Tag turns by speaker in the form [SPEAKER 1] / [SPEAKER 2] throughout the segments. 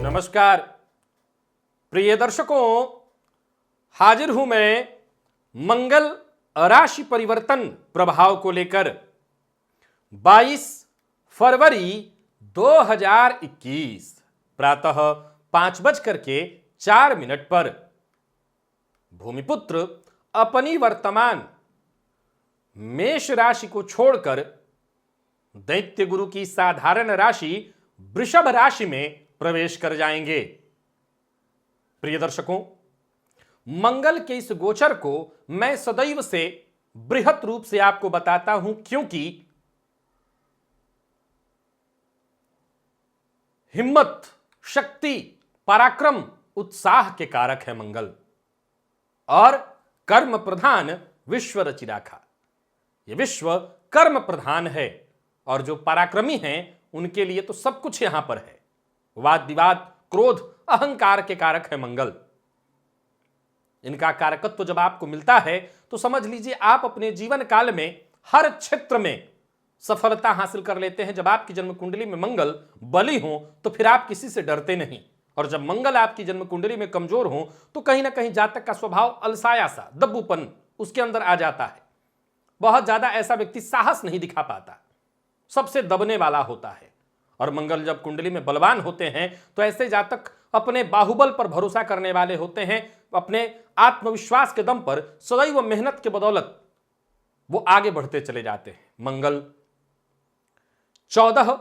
[SPEAKER 1] नमस्कार प्रिय दर्शकों, हाजिर हूं मैं मंगल राशि परिवर्तन प्रभाव को लेकर 22 फरवरी 2021 प्रातः 5:04 पर भूमिपुत्र अपनी वर्तमान मेष राशि को छोड़कर दैत्य गुरु की साधारण राशि वृषभ राशि में प्रवेश कर जाएंगे। प्रिय दर्शकों, मंगल के इस गोचर को मैं सदैव से बृहत रूप से आपको बताता हूं, क्योंकि हिम्मत, शक्ति, पराक्रम, उत्साह के कारक है मंगल और कर्म प्रधान विश्व रचिराखा। यह विश्व कर्म प्रधान है और जो पराक्रमी हैं उनके लिए तो सब कुछ यहां पर है। वाद विवाद, क्रोध, अहंकार के कारक है मंगल। इनका कारकत्व जब आपको मिलता है तो समझ लीजिए आप अपने जीवन काल में हर क्षेत्र में सफलता हासिल कर लेते हैं। जब आपकी जन्म कुंडली में मंगल बली हो तो फिर आप किसी से डरते नहीं, और जब मंगल आपकी जन्म कुंडली में कमजोर हो तो कहीं ना कहीं जातक का स्वभाव अलसाया सा, दब्बूपन उसके अंदर आ जाता है। बहुत ज्यादा ऐसा व्यक्ति साहस नहीं दिखा पाता, सबसे दबने वाला होता है। और मंगल जब कुंडली में बलवान होते हैं तो ऐसे जातक अपने बाहुबल पर भरोसा करने वाले होते हैं। अपने आत्मविश्वास के दम पर सदैव मेहनत के बदौलत वो आगे बढ़ते चले जाते हैं। मंगल 14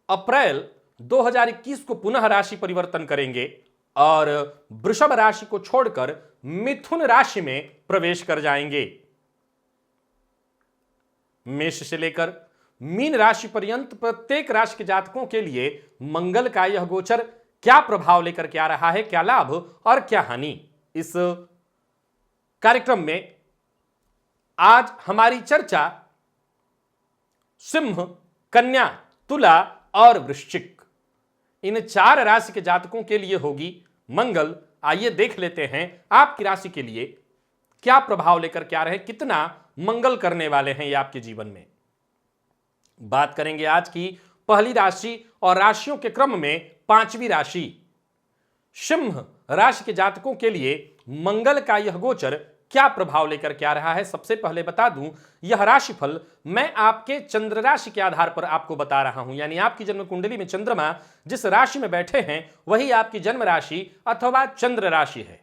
[SPEAKER 1] अप्रैल 2021 को पुनः राशि परिवर्तन करेंगे और वृषभ राशि को छोड़कर मिथुन राशि में प्रवेश कर जाएंगे। मेष से लेकर मीन राशि पर्यंत प्रत्येक राशि के जातकों के लिए मंगल का यह गोचर क्या प्रभाव लेकर के आ रहा है, क्या लाभ और क्या हानि, इस कार्यक्रम में आज हमारी चर्चा सिंह, कन्या, तुला और वृश्चिक, इन 4 राशि के जातकों के लिए होगी। मंगल, आइए देख लेते हैं आपकी राशि के लिए क्या प्रभाव लेकर के आ रहे हैं, कितना मंगल करने वाले हैं ये आपके जीवन में। बात करेंगे आज की पहली राशि और राशियों के क्रम में 5वीं राशि सिंह राशि के जातकों के लिए मंगल का यह गोचर क्या प्रभाव लेकर के आ रहा है। सबसे पहले बता दूं, यह राशिफल मैं आपके चंद्र राशि के आधार पर आपको बता रहा हूं, यानी आपकी जन्म कुंडली में चंद्रमा जिस राशि में बैठे हैं वही आपकी जन्म राशि अथवा चंद्र राशि है।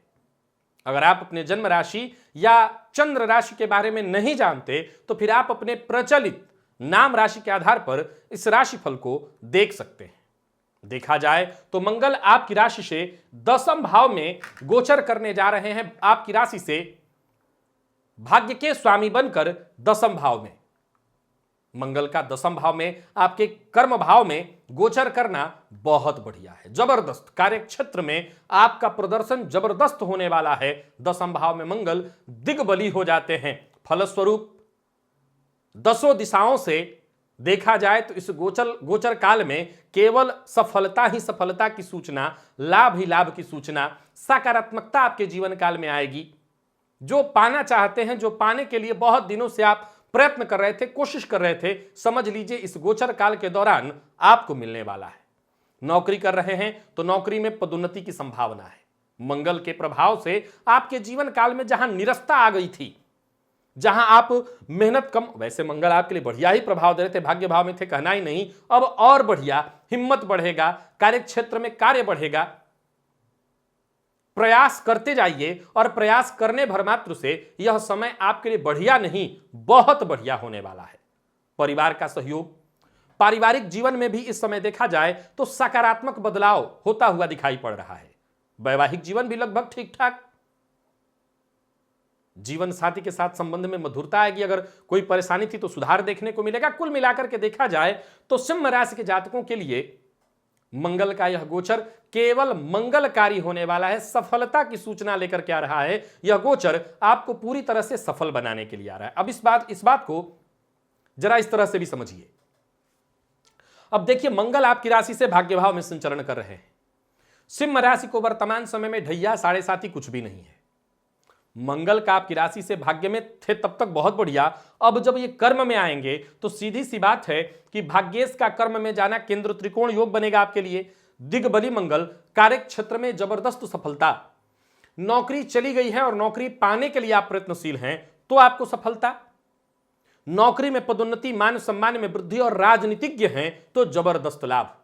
[SPEAKER 1] अगर आप अपने जन्म राशि या चंद्र राशि के बारे में नहीं जानते तो फिर आप अपने प्रचलित नाम राशि के आधार पर इस राशिफल को देख सकते हैं। देखा जाए तो मंगल आपकी राशि से 10वें भाव में गोचर करने जा रहे हैं। आपकी राशि से भाग्य के स्वामी बनकर 10वें भाव में, मंगल का 10वें भाव में आपके कर्म भाव में गोचर करना बहुत बढ़िया है, जबरदस्त। कार्य क्षेत्र में आपका प्रदर्शन जबरदस्त होने वाला है। 10वें भाव में मंगल दिग्बली हो जाते हैं। फलस्वरूप 10 दिशाओं से देखा जाए तो इस गोचर काल में केवल सफलता ही सफलता की सूचना, लाभ ही लाभ की सूचना, सकारात्मकता आपके जीवन काल में आएगी। जो पाना चाहते हैं, जो पाने के लिए बहुत दिनों से आप प्रयत्न कर रहे थे, कोशिश कर रहे थे, समझ लीजिए इस गोचर काल के दौरान आपको मिलने वाला है। नौकरी कर रहे हैं तो नौकरी में पदोन्नति की संभावना है। मंगल के प्रभाव से आपके जीवन काल में जहां निरस्ता आ गई थी, जहां आप मेहनत कम, वैसे मंगल आपके लिए बढ़िया ही प्रभाव दे रहे थे, भाग्य भाव में थे, कहना ही नहीं, अब और बढ़िया, हिम्मत बढ़ेगा, कार्य क्षेत्र में कार्य बढ़ेगा। प्रयास करते जाइए और प्रयास करने भर मात्र से यह समय आपके लिए बढ़िया नहीं, बहुत बढ़िया होने वाला है। परिवार का सहयोग, पारिवारिक जीवन में भी इस समय देखा जाए तो सकारात्मक बदलाव होता हुआ दिखाई पड़ रहा है। वैवाहिक जीवन भी लगभग ठीक ठाक, जीवन साथी के साथ संबंध में मधुरता आएगी। अगर कोई परेशानी थी तो सुधार देखने को मिलेगा। कुल मिलाकर के देखा जाए तो सिंह राशि के जातकों के लिए मंगल का यह गोचर केवल मंगलकारी होने वाला है, सफलता की सूचना लेकर के आ रहा है। यह गोचर आपको पूरी तरह से सफल बनाने के लिए आ रहा है। अब इस बात को जरा इस तरह से भी समझिए। अब देखिए, मंगल आपकी राशि से भाग्य भाव में संचरण कर रहे हैं। सिंह राशि को वर्तमान समय में ढैया 7.5 कुछ भी नहीं है। मंगल का आपकी राशि से भाग्य में थे तब तक बहुत बढ़िया, अब जब ये कर्म में आएंगे तो सीधी सी बात है कि भाग्येश का कर्म में जाना केंद्र त्रिकोण योग बनेगा आपके लिए। दिग्बली मंगल कार्य क्षेत्र में जबरदस्त सफलता, नौकरी चली गई है और नौकरी पाने के लिए आप प्रयत्नशील हैं तो आपको सफलता, नौकरी में पदोन्नति, मान सम्मान में वृद्धि और राजनीतिज्ञ हैं तो जबरदस्त लाभ,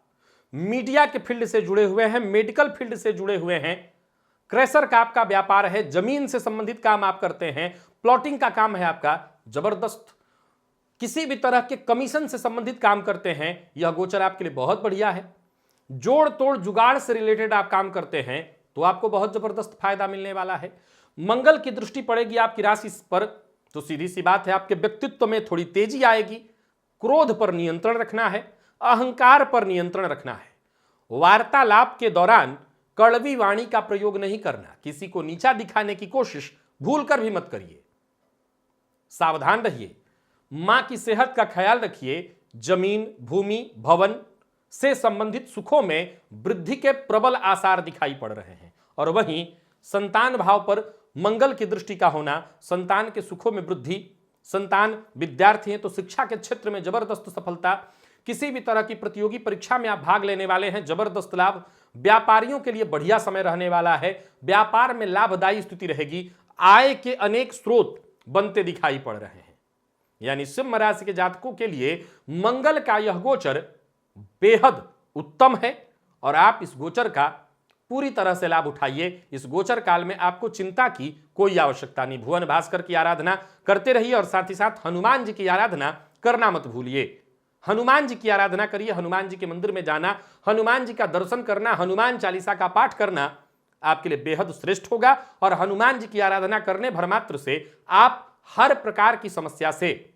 [SPEAKER 1] मीडिया के फील्ड से जुड़े हुए हैं, मेडिकल फील्ड से जुड़े हुए हैं, क्रैशर का आपका व्यापार है, जमीन से संबंधित काम आप करते हैं, प्लॉटिंग का काम है आपका, जबरदस्त, किसी भी तरह के कमीशन से संबंधित काम करते हैं, यह गोचर आपके लिए बहुत बढ़िया है, जोड़ तोड़ जुगाड़ से रिलेटेड आप काम करते हैं तो आपको बहुत जबरदस्त फायदा मिलने वाला है। मंगल की दृष्टि पड़ेगी आपकी राशि पर तो सीधी सी बात है आपके व्यक्तित्व में थोड़ी तेजी आएगी, क्रोध पर नियंत्रण रखना है, अहंकार पर नियंत्रण रखना है, वार्तालाप के दौरान कड़वी वाणी का प्रयोग नहीं करना, किसी को नीचा दिखाने की कोशिश भूलकर भी मत करिए, सावधान रहिए, मां की सेहत का ख्याल रखिए, जमीन, भूमि, भवन से संबंधित सुखों में वृद्धि के प्रबल आसार दिखाई पड़ रहे हैं और वहीं संतान भाव पर मंगल की दृष्टि का होना संतान के सुखों में वृद्धि, संतान विद्यार्थी हैं तो शिक्षा के क्षेत्र में जबरदस्त सफलता, किसी भी तरह की प्रतियोगी परीक्षा में आप भाग लेने वाले हैं, जबरदस्त लाभ, व्यापारियों के लिए बढ़िया समय रहने वाला है, व्यापार में लाभदायी स्थिति रहेगी, आय के अनेक स्रोत बनते दिखाई पड़ रहे हैं। यानी सिंह राशि के जातकों के लिए मंगल का यह गोचर बेहद उत्तम है और आप इस गोचर का पूरी तरह से लाभ उठाइए। इस गोचर काल में आपको चिंता की कोई आवश्यकता नहीं। भुवन भास्कर की आराधना करते रहिए और साथ ही साथ हनुमान जी की आराधना करना मत भूलिए। हनुमान जी की आराधना करिए, हनुमान जी के मंदिर में जाना, हनुमान जी का दर्शन करना, हनुमान चालीसा का पाठ करना आपके लिए बेहद श्रेष्ठ होगा और हनुमान जी की आराधना करने भर मात्र से आप हर प्रकार की समस्या से,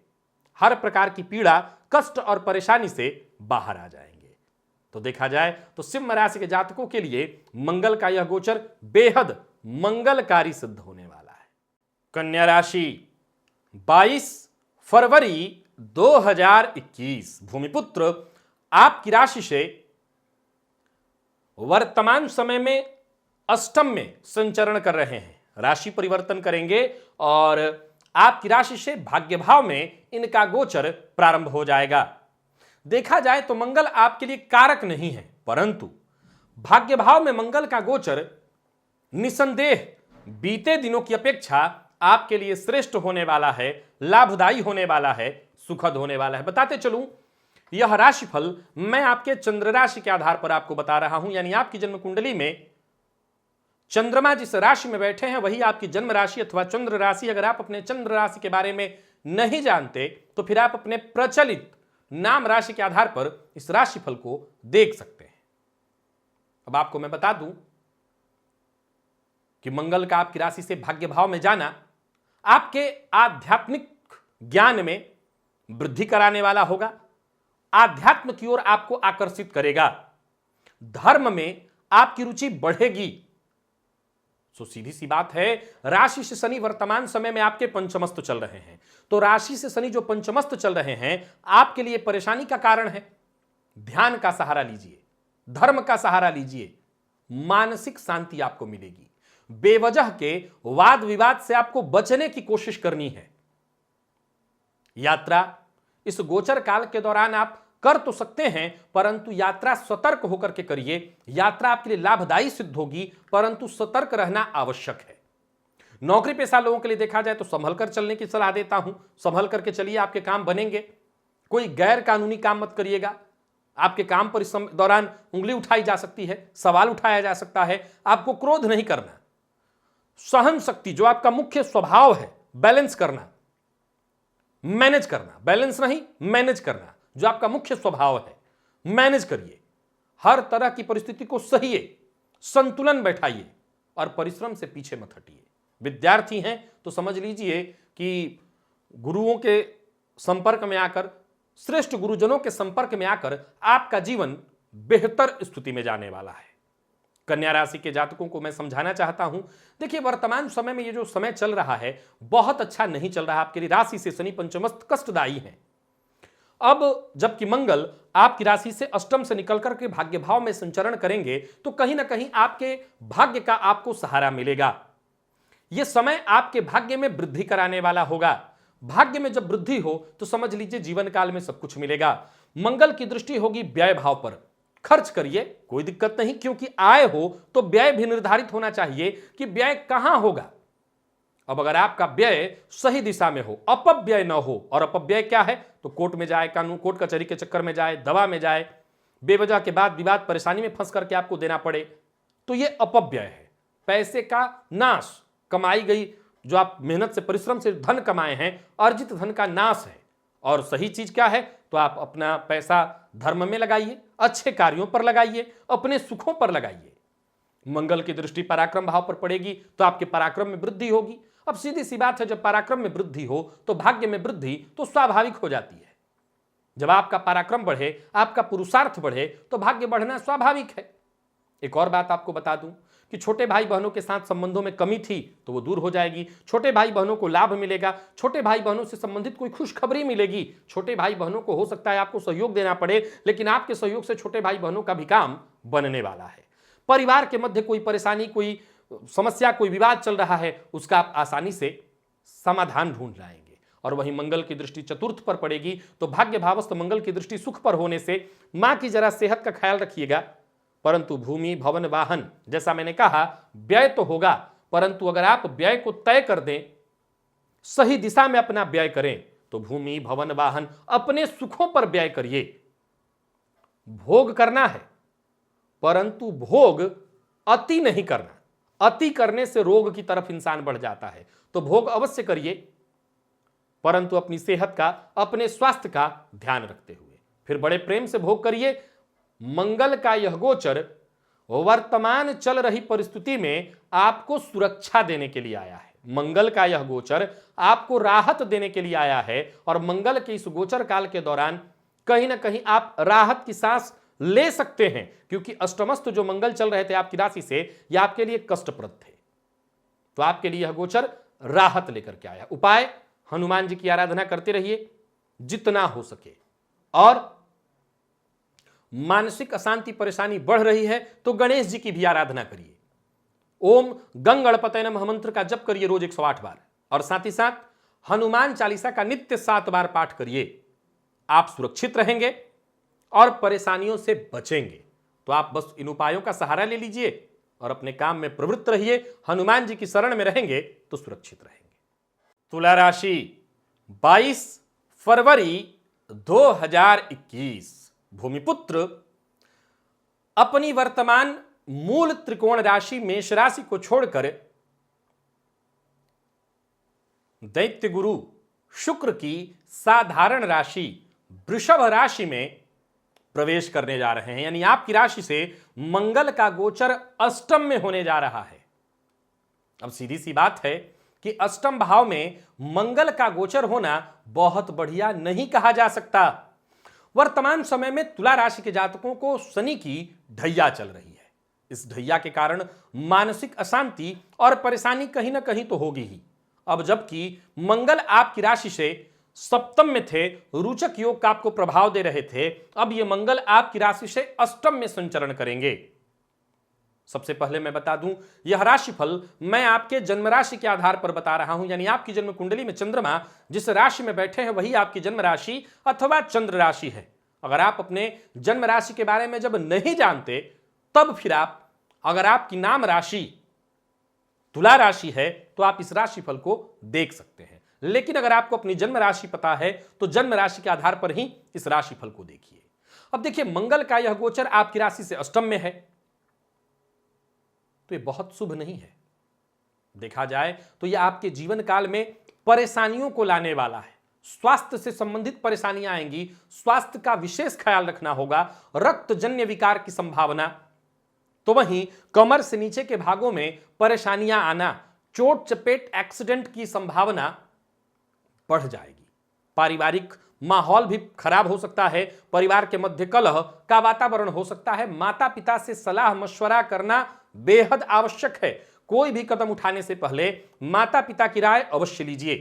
[SPEAKER 1] हर प्रकार की पीड़ा, कष्ट और परेशानी से बाहर आ जाएंगे। तो देखा जाए तो सिंह राशि के जातकों के लिए मंगल का यह गोचर बेहद मंगलकारी सिद्ध होने वाला है। कन्या राशि 22 फरवरी 2021 भूमिपुत्र आपकी राशि से वर्तमान समय में अष्टम में संचरण कर रहे हैं, राशि परिवर्तन करेंगे और आपकी राशि से भाग्य भाव में इनका गोचर प्रारंभ हो जाएगा। देखा जाए तो मंगल आपके लिए कारक नहीं है, परंतु भाग्य भाव में मंगल का गोचर निसंदेह बीते दिनों की अपेक्षा आपके लिए श्रेष्ठ होने वाला है, लाभदायी होने वाला है, सुखद होने वाला है। बताते चलूं, यह राशिफल मैं आपके चंद्र राशि के आधार पर आपको बता रहा हूं, यानी आपकी जन्म कुंडली में चंद्रमा जिस राशि में बैठे हैं वही आपकी जन्म राशि अथवा चंद्र राशि। अगर आप अपने चंद्र राशि के बारे में नहीं जानते तो फिर आप अपने प्रचलित नाम राशि के आधार पर इस राशिफल को देख सकते हैं। अब आपको मैं बता दूं कि मंगल का आपकी राशि से भाग्य भाव में जाना आपके आध्यात्मिक ज्ञान में वृद्धि कराने वाला होगा, आध्यात्म की ओर आपको आकर्षित करेगा, धर्म में आपकी रुचि बढ़ेगी। तो सीधी सी बात है, राशि से शनि वर्तमान समय में आपके पंचमस्त चल रहे हैं, तो राशि से शनि जो पंचमस्त चल रहे हैं आपके लिए परेशानी का कारण है। ध्यान का सहारा लीजिए, धर्म का सहारा लीजिए, मानसिक शांति आपको मिलेगी। बेवजह के वाद विवाद से आपको बचने की कोशिश करनी है। यात्रा इस गोचर काल के दौरान आप कर तो सकते हैं, परंतु यात्रा सतर्क होकर के करिए। यात्रा आपके लिए लाभदायी सिद्ध होगी, परंतु सतर्क रहना आवश्यक है। नौकरी पेशा लोगों के लिए देखा जाए तो संभल कर चलने की सलाह देता हूं, संभल करके चलिए, आपके काम बनेंगे। कोई गैर कानूनी काम मत करिएगा, आपके काम पर इस दौरान उंगली उठाई जा सकती है, सवाल उठाया जा सकता है। आपको क्रोध नहीं करना, सहन शक्ति जो आपका मुख्य स्वभाव है, बैलेंस करना, मैनेज करना, बैलेंस नहीं मैनेज करना, जो आपका मुख्य स्वभाव है मैनेज करिए। हर तरह की परिस्थिति को सहिए, संतुलन बैठाइए और परिश्रम से पीछे मत हटिए। विद्यार्थी हैं तो समझ लीजिए कि गुरुओं के संपर्क में आकर, श्रेष्ठ गुरुजनों के संपर्क में आकर आपका जीवन बेहतर स्थिति में जाने वाला है। कन्या राशि के जातकों को मैं समझाना चाहता हूं, देखिए वर्तमान समय में ये जो समय चल रहा है बहुत अच्छा नहीं चल रहा आपके लिए। राशि से शनि पंचमस्त कष्टदायी है। अब जबकि मंगल आपकी राशि से अष्टम से निकल करके भाग्य भाव में संचरण करेंगे तो कहीं ना कहीं आपके भाग्य का आपको सहारा मिलेगा। यह समय आपके भाग्य में वृद्धि कराने वाला होगा। भाग्य में जब वृद्धि हो तो समझ लीजिए जीवन काल में सब कुछ मिलेगा। मंगल की दृष्टि होगी व्यय भाव पर, खर्च करिए, कोई दिक्कत नहीं, क्योंकि आय हो तो व्यय भी निर्धारित होना चाहिए कि व्यय कहां होगा। अब अगर आपका व्यय सही दिशा में हो, अपव्यय न हो, और अपव्यय क्या है, तो कोर्ट में जाए, कानून कोर्ट कचहरी के चक्कर में जाए, दवा में जाए, बेवजह के बाद विवाद परेशानी में फंस करके आपको देना पड़े, तो यह अपव्यय है, पैसे का नाश, कमाई गई जो आप मेहनत से परिश्रम से धन कमाए हैं, अर्जित धन का नाश है। और सही चीज क्या है, तो आप अपना पैसा धर्म में लगाइए, अच्छे कार्यों पर लगाइए, अपने सुखों पर लगाइए। मंगल की दृष्टि पराक्रम भाव पर पड़ेगी तो आपके पराक्रम में वृद्धि होगी। अब सीधी सी बात है, जब पराक्रम में वृद्धि हो तो भाग्य में वृद्धि तो स्वाभाविक हो जाती है। जब आपका पराक्रम बढ़े, आपका पुरुषार्थ बढ़े, तो भाग्य बढ़ना स्वाभाविक है। एक और बात आपको बता दूं कि छोटे भाई बहनों के साथ संबंधों में कमी थी तो वो दूर हो जाएगी। छोटे भाई बहनों को लाभ मिलेगा, छोटे भाई बहनों से संबंधित कोई खुशखबरी मिलेगी। छोटे भाई बहनों को हो सकता है आपको सहयोग देना पड़े, लेकिन आपके सहयोग से छोटे भाई बहनों का भी काम बनने वाला है। परिवार के मध्य कोई परेशानी, कोई समस्या, कोई विवाद चल रहा है, उसका आप आसानी से समाधान ढूंढ लाएंगे। और वहीं मंगल की दृष्टि चतुर्थ पर पड़ेगी तो भाग्य भावस्थ मंगल की दृष्टि सुख पर होने से मां की जरा सेहत का ख्याल रखिएगा। परंतु भूमि भवन वाहन, जैसा मैंने कहा, व्यय तो होगा, परंतु अगर आप व्यय को तय कर दें, सही दिशा में अपना व्यय करें, तो भूमि भवन वाहन, अपने सुखों पर व्यय करिए। भोग करना है, परंतु भोग अति नहीं करना। अति करने से रोग की तरफ इंसान बढ़ जाता है। तो भोग अवश्य करिए, परंतु अपनी सेहत का, अपने स्वास्थ्य का ध्यान रखते हुए। फिर बड़े प्रेम से भोग करिए। मंगल का यह गोचर वर्तमान चल रही परिस्थिति में आपको सुरक्षा देने के लिए आया है। मंगल का यह गोचर आपको राहत देने के लिए आया है, और मंगल के इस गोचर काल के दौरान कहीं ना कहीं आप राहत की सांस ले सकते हैं, क्योंकि अष्टमस्थ जो मंगल चल रहे थे आपकी राशि से, यह आपके लिए कष्टप्रद थे। तो आपके लिए यह गोचर राहत लेकर के आया। उपाय, हनुमान जी की आराधना करते रहिए जितना हो सके। और मानसिक अशांति परेशानी बढ़ रही है तो गणेश जी की भी आराधना करिए। ओम गंगणपतये नमः मंत्र का जप करिए रोज 108 बार, और साथ ही साथ हनुमान चालीसा का नित्य 7 बार पाठ करिए। आप सुरक्षित रहेंगे और परेशानियों से बचेंगे। तो आप बस इन उपायों का सहारा ले लीजिए और अपने काम में प्रवृत्त रहिए। हनुमान जी की शरण में रहेंगे तो सुरक्षित रहेंगे। तुला राशि, 22 फरवरी 2021, भूमिपुत्र अपनी वर्तमान मूल त्रिकोण राशि मेष राशि को छोड़कर दैत्य गुरु शुक्र की साधारण राशि वृषभ राशि में प्रवेश करने जा रहे हैं। यानी आपकी राशि से मंगल का गोचर अष्टम में होने जा रहा है। अब सीधी सी बात है कि अष्टम भाव में मंगल का गोचर होना बहुत बढ़िया नहीं कहा जा सकता। वर्तमान समय में तुला राशि के जातकों को शनि की ढैया चल रही है। इस ढैया के कारण मानसिक अशांति और परेशानी कहीं ना कहीं तो होगी ही। अब जबकि मंगल आपकी राशि से सप्तम में थे, रुचक योग का आपको प्रभाव दे रहे थे, अब ये मंगल आपकी राशि से अष्टम में संचरण करेंगे। सबसे पहले मैं बता दूं, यह राशिफल मैं आपके जन्म राशि के आधार पर बता रहा हूं। यानी आपकी जन्म कुंडली में चंद्रमा जिस राशि में बैठे हैं वही आपकी जन्म राशि अथवा चंद्र राशि है। अगर आप अपने जन्म राशि के बारे में जब नहीं जानते, तब फिर आप, अगर आपकी नाम राशि तुला राशि है तो आप इस राशिफल को देख सकते हैं। लेकिन अगर आपको अपनी जन्म राशि पता है तो जन्म राशि के आधार पर ही इस राशिफल को देखिए। अब देखिए, मंगल का यह गोचर आपकी राशि से अष्टम में है, तो ये बहुत शुभ नहीं है। देखा जाए तो यह आपके जीवन काल में परेशानियों को लाने वाला है। स्वास्थ्य से संबंधित परेशानियां आएंगी, स्वास्थ्य का विशेष ख्याल रखना होगा। रक्तजन्य विकार की संभावना, तो वहीं कमर से नीचे के भागों में परेशानियां आना, चोट चपेट एक्सीडेंट की संभावना बढ़ जाएगी। पारिवारिक माहौल भी खराब हो सकता है, परिवार के मध्य कलह का वातावरण हो सकता है। माता पिता से सलाह मशवरा करना बेहद आवश्यक है। कोई भी कदम उठाने से पहले माता पिता की राय अवश्य लीजिए।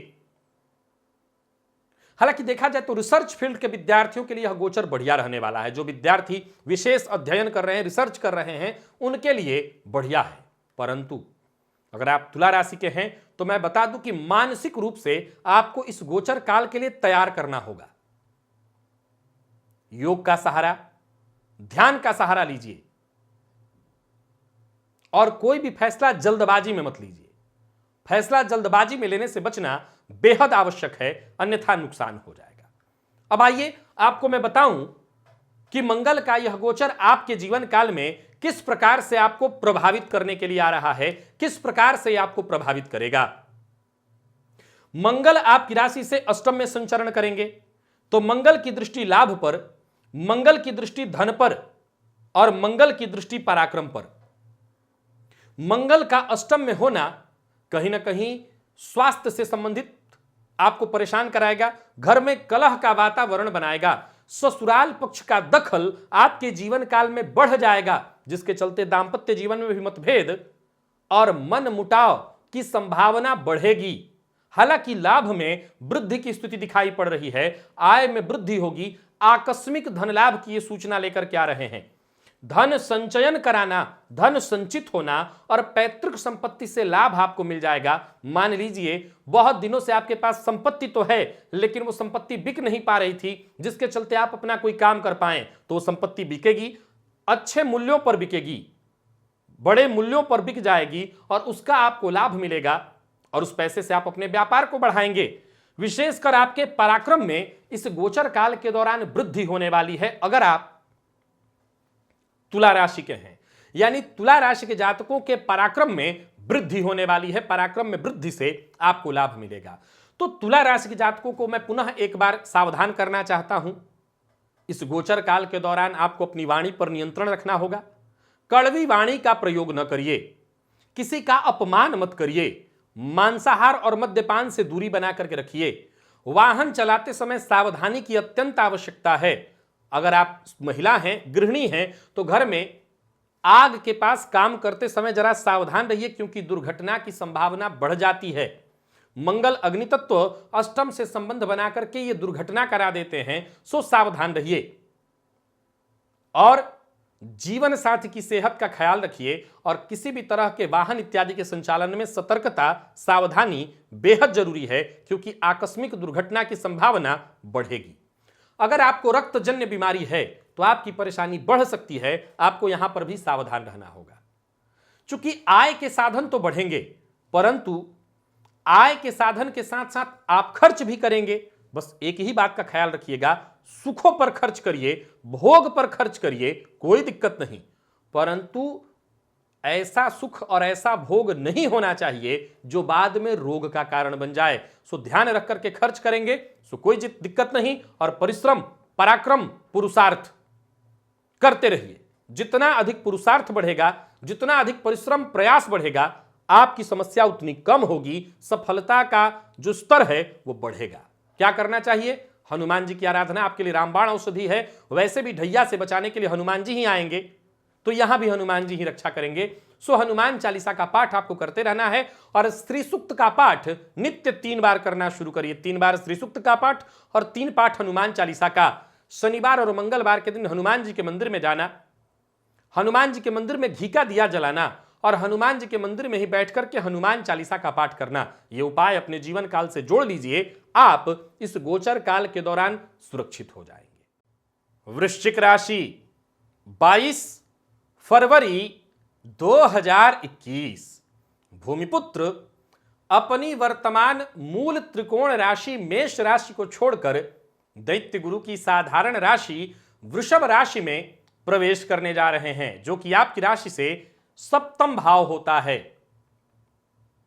[SPEAKER 1] हालांकि देखा जाए तो रिसर्च फील्ड के विद्यार्थियों के लिए यह गोचर बढ़िया रहने वाला है। जो विद्यार्थी विशेष अध्ययन कर रहे हैं, रिसर्च कर रहे हैं, उनके लिए बढ़िया है। परंतु अगर आप तुला राशि के हैं तो मैं बता दूं कि मानसिक रूप से आपको इस गोचर काल के लिए तैयार करना होगा। योग का सहारा, ध्यान का सहारा लीजिए और कोई भी फैसला जल्दबाजी में मत लीजिए। फैसला जल्दबाजी में लेने से बचना बेहद आवश्यक है, अन्यथा नुकसान हो जाएगा। अब आइए आपको मैं बताऊं कि मंगल का यह गोचर आपके जीवन काल में किस प्रकार से आपको प्रभावित करने के लिए आ रहा है, किस प्रकार से आपको प्रभावित करेगा। मंगल आपकी राशि से अष्टम में संचरण करेंगे तो मंगल की दृष्टि लाभ पर, मंगल की दृष्टि धन पर और मंगल की दृष्टि पराक्रम पर। मंगल का अष्टम में होना कहीं ना कहीं स्वास्थ्य से संबंधित आपको परेशान कराएगा, घर में कलह का वातावरण बनाएगा, ससुराल पक्ष का दखल आपके जीवन काल में बढ़ जाएगा, जिसके चलते दांपत्य जीवन में भी मतभेद और मन मुटाव की संभावना बढ़ेगी। हालांकि लाभ में वृद्धि की स्थिति दिखाई पड़ रही है, आय में वृद्धि होगी, आकस्मिक धन लाभ की ये सूचना लेकर के आ रहे हैं। धन संचयन कराना, धन संचित होना और पैतृक संपत्ति से लाभ आपको मिल जाएगा। मान लीजिए बहुत दिनों से आपके पास संपत्ति तो है लेकिन वो संपत्ति बिक नहीं पा रही थी, जिसके चलते आप अपना कोई काम कर पाए तो वो संपत्ति बिकेगी, अच्छे मूल्यों पर बिकेगी, बड़े मूल्यों पर बिक जाएगी और उसका आपको लाभ मिलेगा और उस पैसे से आप अपने व्यापार को बढ़ाएंगे। विशेषकर आपके पराक्रम में इस गोचर काल के दौरान वृद्धि होने वाली है। अगर आप तुला राशि के हैं, यानी तुला राशि के जातकों के पराक्रम में वृद्धि होने वाली है, पराक्रम में वृद्धि से आपको लाभ मिलेगा। तो तुला राशि के जातकों को मैं पुनः एक बार सावधान करना चाहता हूं। इस गोचर काल के दौरान आपको अपनी वाणी पर नियंत्रण रखना होगा। कड़वी वाणी का प्रयोग न करिए, किसी का अपमान मत करिए, मांसाहार और मद्यपान से दूरी बना करके रखिए। वाहन चलाते समय सावधानी की अत्यंत आवश्यकता है। अगर आप महिला हैं, गृहिणी हैं, तो घर में आग के पास काम करते समय जरा सावधान रहिए, क्योंकि दुर्घटना की संभावना बढ़ जाती है। मंगल अग्नि तत्व अष्टम से संबंध बना करके ये दुर्घटना करा देते हैं, सो सावधान रहिए और जीवन साथी की सेहत का ख्याल रखिए और किसी भी तरह के वाहन इत्यादि के संचालन में सतर्कता, सावधानी बेहद जरूरी है, क्योंकि आकस्मिक दुर्घटना की संभावना बढ़ेगी। अगर आपको रक्तजन्य बीमारी है तो आपकी परेशानी बढ़ सकती है, आपको यहां पर भी सावधान रहना होगा। चूंकि आय के साधन तो बढ़ेंगे, परंतु आय के साधन के साथ साथ आप खर्च भी करेंगे। बस एक ही बात का ख्याल रखिएगा, सुखों पर खर्च करिए, भोग पर खर्च करिए, कोई दिक्कत नहीं, परंतु ऐसा सुख और ऐसा भोग नहीं होना चाहिए जो बाद में रोग का कारण बन जाए। सो ध्यान रख करके खर्च करेंगे सो कोई दिक्कत नहीं, और परिश्रम, पराक्रम, पुरुषार्थ करते रहिए। जितना अधिक पुरुषार्थ बढ़ेगा, जितना अधिक परिश्रम, प्रयास बढ़ेगा, आपकी समस्या उतनी कम होगी, सफलता का जो स्तर है वो बढ़ेगा। क्या करना चाहिए? हनुमान जी की आराधना आपके लिए रामबाण औषधि है। वैसे भी ढैया से बचाने के लिए हनुमान जी ही आएंगे, तो यहां भी हनुमान जी ही रक्षा करेंगे। सो हनुमान चालीसा का पाठ आपको करते रहना है और श्री सूक्त का पाठ नित्य 3 बार करना शुरू करिए। 3 बार श्री सूक्त का पाठ और 3 पाठ हनुमान चालीसा का। शनिवार और मंगलवार के दिन हनुमान जी के मंदिर में जाना, हनुमान जी के मंदिर में घी का दिया जलाना और हनुमान जी के मंदिर में ही बैठ करके हनुमान चालीसा का पाठ करना। ये उपाय अपने जीवन काल से जोड़ लीजिए, आप इस गोचर काल के दौरान सुरक्षित हो जाएंगे। वृश्चिक राशि, 22 फरवरी 2021। भूमिपुत्र अपनी वर्तमान मूल त्रिकोण राशि मेष राशि को छोड़कर दैत्य गुरु की साधारण राशि वृषभ राशि में प्रवेश करने जा रहे हैं, जो कि आपकी राशि से सप्तम भाव होता है।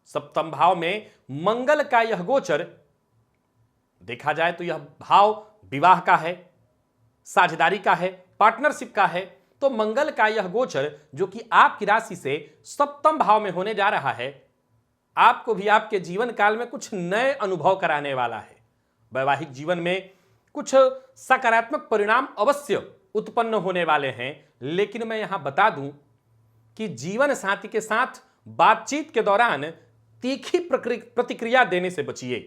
[SPEAKER 1] सप्तम भाव में मंगल का यह गोचर, देखा जाए तो यह भाव विवाह का है, साझेदारी का है, पार्टनरशिप का है। तो मंगल का यह गोचर जो कि आपकी राशि से सप्तम भाव में होने जा रहा है, आपको भी आपके जीवन काल में कुछ नए अनुभव कराने वाला है। वैवाहिक जीवन में कुछ सकारात्मक परिणाम अवश्य उत्पन्न होने वाले हैं, लेकिन मैं यहां बता दूं कि जीवन साथी के साथ बातचीत के दौरान तीखी प्रतिक्रिया देने से बचिए।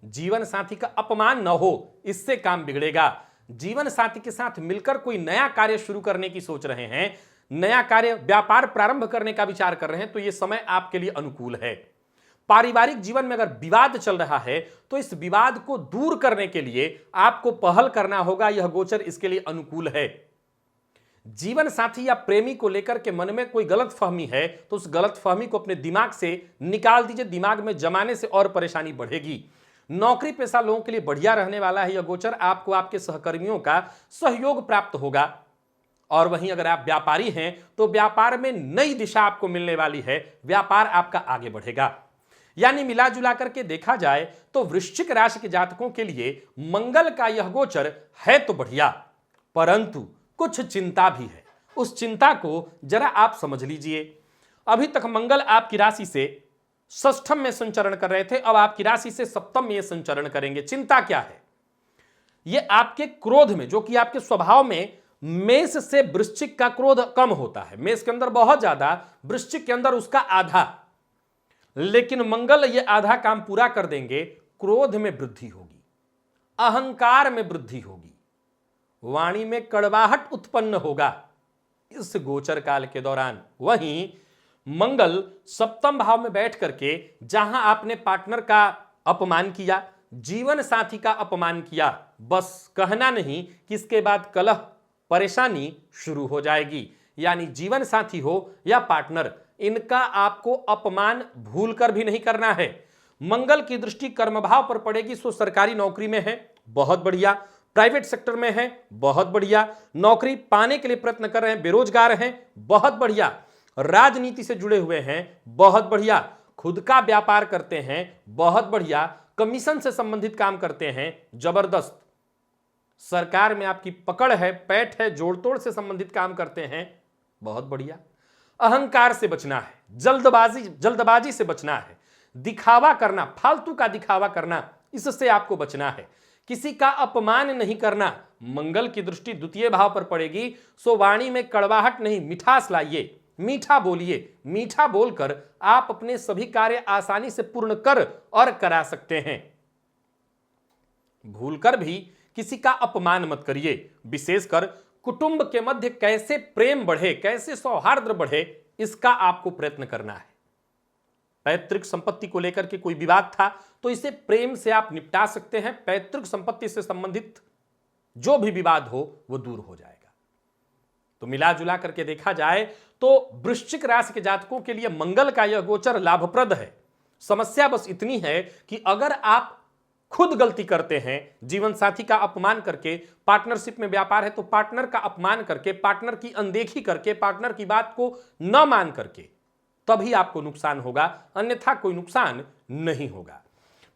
[SPEAKER 1] जीवन साथी का अपमान न हो, इससे काम बिगड़ेगा। जीवन साथी के साथ मिलकर कोई नया कार्य शुरू करने की सोच रहे हैं, नया कार्य, व्यापार प्रारंभ करने का विचार कर रहे हैं, तो यह समय आपके लिए अनुकूल है। पारिवारिक जीवन में अगर विवाद चल रहा है तो इस विवाद को दूर करने के लिए आपको पहल करना होगा। यह गोचर इसके लिए अनुकूल है। जीवन साथी या प्रेमी को लेकर के मन में कोई गलत फहमी है तो उस गलत फहमी को अपने दिमाग से निकाल दीजिए, दिमाग में जमाने से और परेशानी बढ़ेगी। नौकरी पेशा लोगों के लिए बढ़िया रहने वाला है यह गोचर, आपको आपके सहकर्मियों का सहयोग प्राप्त होगा। और वहीं अगर आप व्यापारी हैं तो व्यापार में नई दिशा आपको मिलने वाली है, व्यापार आपका आगे बढ़ेगा। यानी मिला जुला करके देखा जाए तो वृश्चिक राशि के जातकों के लिए मंगल का यह गोचर है तो बढ़िया, परंतु कुछ चिंता भी है। उस चिंता को जरा आप समझ लीजिए। अभी तक मंगल आपकी राशि से षष्ठम में संचरण कर रहे थे, अब आपकी राशि से सप्तम में संचरण करेंगे। चिंता क्या है? यह आपके क्रोध में, जो कि आपके स्वभाव में मेष से वृश्चिक का क्रोध कम होता है, मेष के अंदर बहुत ज्यादा, वृश्चिक के अंदर उसका आधा, लेकिन मंगल ये आधा काम पूरा कर देंगे। क्रोध में वृद्धि होगी, अहंकार में वृद्धि होगी, वाणी में कड़वाहट उत्पन्न होगा इस गोचर काल के दौरान। वहीं मंगल सप्तम भाव में बैठ करके जहां आपने पार्टनर का अपमान किया, जीवन साथी का अपमान किया, बस कहना नहीं कि इसके बाद कलह परेशानी शुरू हो जाएगी। यानी जीवन साथी हो या पार्टनर, इनका आपको अपमान भूलकर भी नहीं करना है। मंगल की दृष्टि कर्म भाव पर पड़ेगी, सो सरकारी नौकरी में है, बहुत बढ़िया, प्राइवेट सेक्टर में है, बहुत बढ़िया, नौकरी पाने के लिए प्रयत्न कर रहे हैं, बेरोजगार हैं, बहुत बढ़िया, राजनीति से जुड़े हुए हैं, बहुत बढ़िया, खुद का व्यापार करते हैं, बहुत बढ़िया, कमीशन से संबंधित काम करते हैं, जबरदस्त, सरकार में आपकी पकड़ है, पैठ है, जोड़तोड़ से संबंधित काम करते हैं, बहुत बढ़िया। अहंकार से बचना है, जल्दबाजी से बचना है, दिखावा करना, फालतू का दिखावा करना, इससे आपको बचना है। किसी का अपमान नहीं करना। मंगल की दृष्टि द्वितीय भाव पर पड़ेगी, सो वाणी में कड़वाहट नहीं, मिठास लाइए, मीठा बोलिए, मीठा बोलकर आप अपने सभी कार्य आसानी से पूर्ण कर और करा सकते हैं। भूलकर भी किसी का अपमान मत करिए। विशेषकर कुटुंब के मध्य कैसे प्रेम बढ़े, कैसे सौहार्द बढ़े, इसका आपको प्रयत्न करना है। पैतृक संपत्ति को लेकर के कोई विवाद था तो इसे प्रेम से आप निपटा सकते हैं। पैतृक संपत्ति से संबंधित जो भी विवाद हो वो दूर हो जाएगा। तो मिला जुला करके देखा जाए तो वृश्चिक राशि के जातकों के लिए मंगल का यह गोचर लाभप्रद है। समस्या बस इतनी है कि अगर आप खुद गलती करते हैं, जीवन साथी का अपमान करके, पार्टनरशिप में व्यापार है तो पार्टनर का अपमान करके, पार्टनर की अनदेखी करके, पार्टनर की बात को न मान करके, तभी आपको नुकसान होगा, अन्यथा कोई नुकसान नहीं होगा।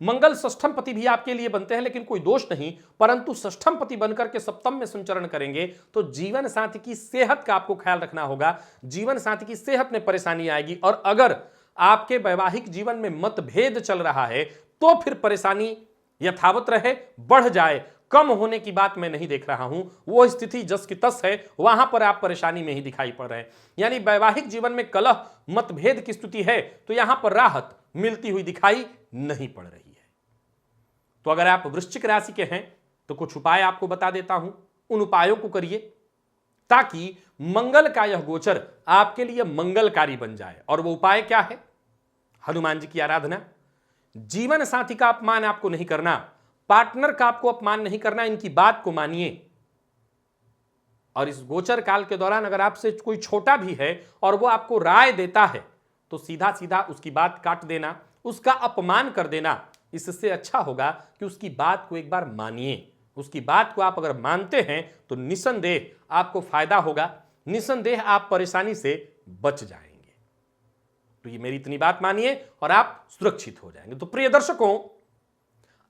[SPEAKER 1] मंगल षष्ठम पति भी आपके लिए बनते हैं, लेकिन कोई दोष नहीं, परंतु षष्ठम पति बनकर के सप्तम में संचरण करेंगे तो जीवन साथी की सेहत का आपको ख्याल रखना होगा। जीवन साथी की सेहत में परेशानी आएगी, और अगर आपके वैवाहिक जीवन में मतभेद चल रहा है तो फिर परेशानी यथावत रहे, बढ़ जाए, कम होने की बात मैं नहीं देख रहा हूं। वो स्थिति जस की तस है, वहां पर आप परेशानी में ही दिखाई पड़ रहे हैं। यानी वैवाहिक जीवन में कलह, मतभेद की स्थिति है तो यहां पर राहत मिलती हुई दिखाई नहीं पड़ रही है। तो अगर आप वृश्चिक राशि के हैं तो कुछ उपाय आपको बता देता हूं, उन उपायों को करिए ताकि मंगल का यह गोचर आपके लिए मंगलकारी बन जाए। और वो उपाय क्या है? हनुमान जी की आराधना, जीवन साथी का अपमान आपको नहीं करना, पार्टनर का आपको अपमान नहीं करना, इनकी बात को मानिए। और इस गोचर काल के दौरान अगर आपसे कोई छोटा भी है और वो आपको राय देता है तो सीधा सीधा उसकी बात काट देना, उसका अपमान कर देना। इससे अच्छा होगा कि उसकी बात को एक बार मानिए। उसकी बात को आप अगर मानते हैं तो निसंदेह आपको फायदा होगा, निसंदेह आप परेशानी से बच जाएंगे। तो ये मेरी इतनी बात मानिए और आप सुरक्षित हो जाएंगे। तो प्रिय दर्शकों,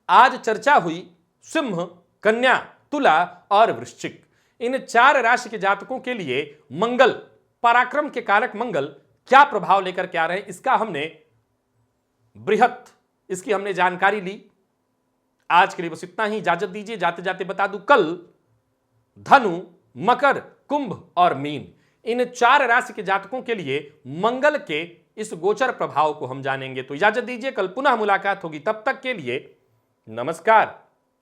[SPEAKER 1] आज चर्चा हुई सिंह, कन्या, तुला और वृश्चिक, इन 4 राशि के जातकों के लिए मंगल, पराक्रम के कारक मंगल क्या प्रभाव लेकर के आ रहे हैं, इसका हमने इसकी हमने जानकारी ली। आज के लिए बस इतना ही, इजाजत दीजिए। जाते जाते बता दूं, कल धनु, मकर, कुंभ और मीन, इन 4 राशि के जातकों के लिए मंगल के इस गोचर प्रभाव को हम जानेंगे। तो इजाजत दीजिए, कल पुनः मुलाकात होगी। तब तक के लिए नमस्कार।